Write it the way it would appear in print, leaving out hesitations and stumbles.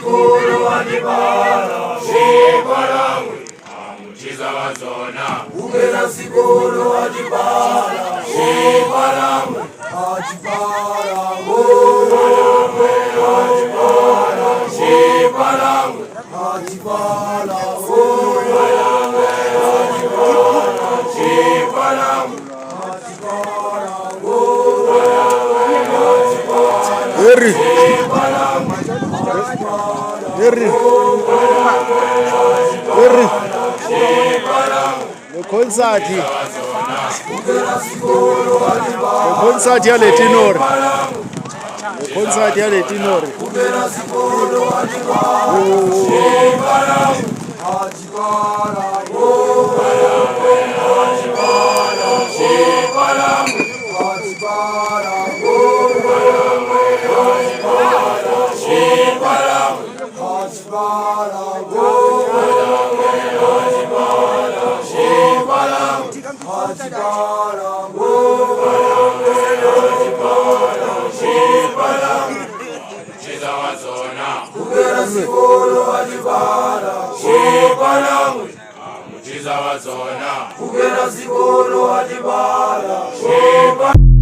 sikolo wadibala Shebalangwe Amuchiza wazona Ugera sikolo wadibala Shebalangwe Hajibalangwe Shebalangwe Hajibalangwe concert ya letinori concert ya letinori sikolo wadibala Shebalangwe Amuchiza wazona Ugera sikolo wadibala Shebalangwe